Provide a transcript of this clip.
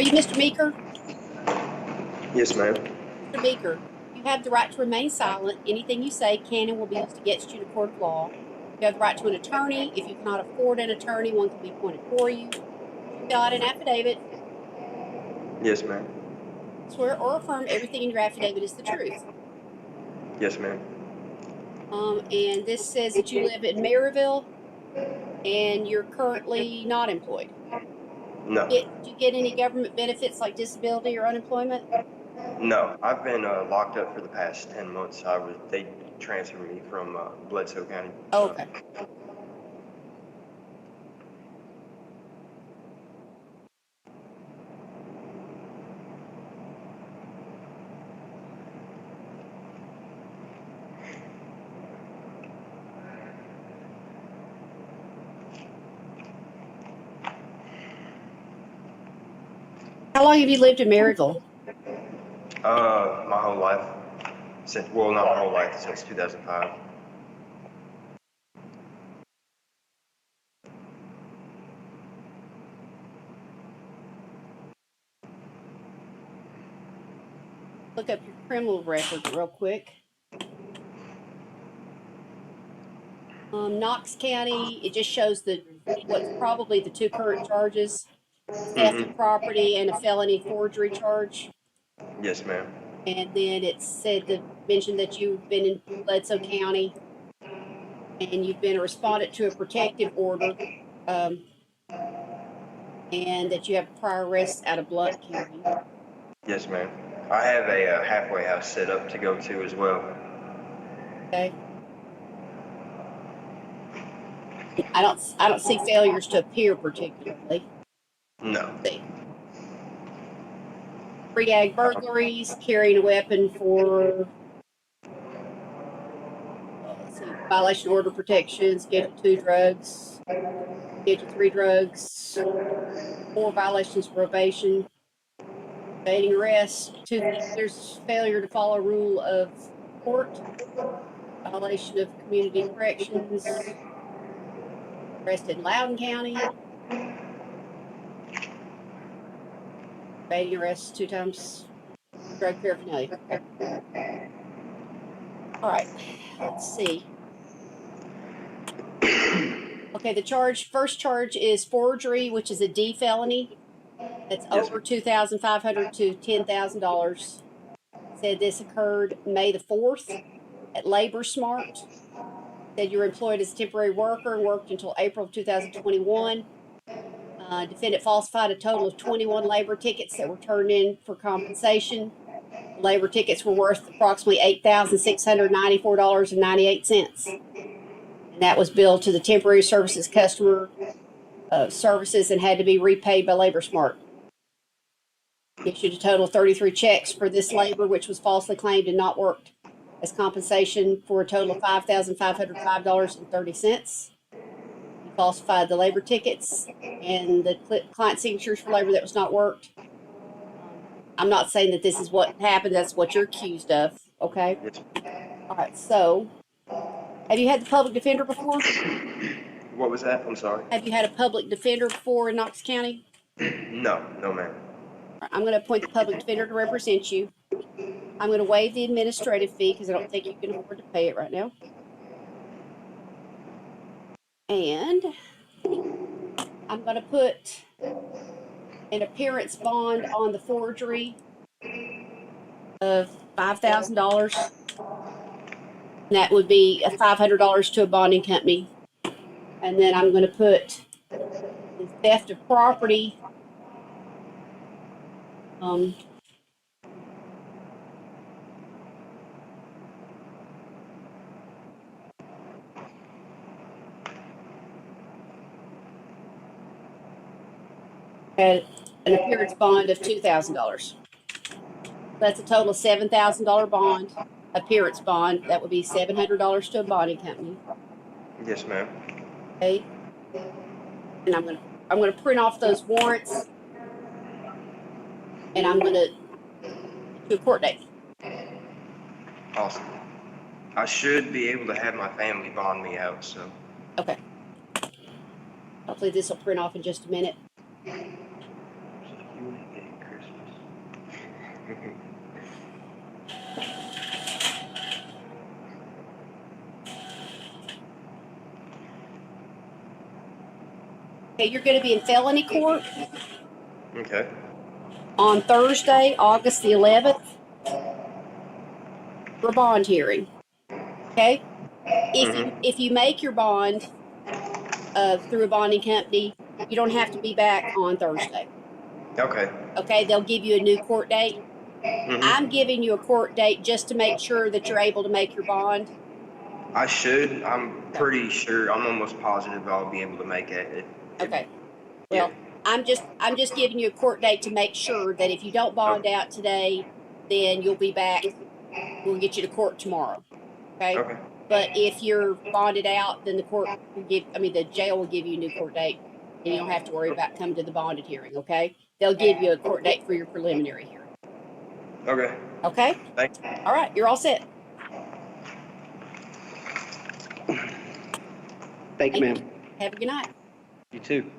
you Mr. Meeker? Yes, ma'am. Mr. Meeker, you have the right to remain silent. Anything you say can and will be used against you in a court of law. You have the right to an attorney. If you cannot afford an attorney, one can be appointed for you. Fill out an affidavit. Yes, ma'am. Swear or affirm everything in your affidavit is the truth. Yes, ma'am. And this says that you live in Maryville and you're currently not employed. No. Do you get any government benefits like disability or unemployment? No. I've been locked up for the past 10 months. They transferred me from Bledsoe County. Oh, okay. How long have you lived in Maryville? My whole life. Well, not my whole life, since 2005. Look up your criminal record real quick. Knox County, it just shows what's probably the two current charges, theft of property and a felony forgery charge. Yes, ma'am. And then it mentioned that you've been in Bledsoe County and you've been a respondent to a protective order, and that you have prior arrests out of Blount County. Yes, ma'am. I have a halfway house set up to go to as well. Okay. I don't see failures to appear particularly. No. Free ag burglaries, carrying a weapon for violation of order protection, Schedule 2 drugs, Schedule 3 drugs, 4 violations of probation, evading arrest, 2 there's failure to follow rule of court, violation of community corrections, arrested in Loudoun County, evading arrest 2 times, drug paraphernalia. Okay. All right, let's see. Okay, the first charge is forgery, which is a D felony. That's over $2,500 to $10,000. Said this occurred May the 4th at Labor Smart. Said you were employed as a temporary worker and worked until April of 2021. Defendant falsified a total of 21 labor tickets that were turned in for compensation. Labor tickets were worth approximately $8,694.98. And that was billed to the temporary services customer services and had to be repaid by Labor Smart. Issued a total of 33 checks for this labor, which was falsely claimed and not worked as compensation for a total of $5,505.30. He falsified the labor tickets and the client signatures for labor that was not worked. I'm not saying that this is what happened. That's what you're accused of. Okay. All right. So, have you had the public defender before? What was that? I'm sorry. Have you had a public defender before in Knox County? No, ma'am. I'm going to appoint the public defender to represent you. I'm going to waive the administrative fee because I don't think you can afford to pay it right now. And I'm going to put an appearance bond on the forgery of $5,000. That would be $500 to a bonding company. And then I'm going to put the theft of property at an appearance bond of $2,000. That's a total of $7,000 bond, appearance bond. That would be $700 to a bonding company. Yes, ma'am. Okay. And I'm gonna print off those warrants, and I'm gonna do a court date. Awesome. I should be able to have my family bond me out, so. Okay. Hopefully this will print off in just a minute. Okay, you're going to be in felony court Okay. on Thursday, August the 11th, for bond hearing. Okay? If you make your bond through a bonding company, you don't have to be back on Thursday. Okay. Okay, they'll give you a new court date. Mm-hmm. I'm giving you a court date just to make sure that you're able to make your bond. I should. I'm Okay. pretty sure. I'm almost positive I'll be able to make it. Okay. Yeah. Well, I'm just giving you a court date to make sure that if you don't bond out today, then you'll be back. We'll get you to court tomorrow. Okay. Okay. But if you're bonded out, then the jail will give you a new court date, and you don't have to worry about coming to the bonded hearing. Okay. They'll give you a court date for your preliminary hearing. Okay. Okay. Thanks. All right. You're all set. Thank you, ma'am. Have a good night. You too.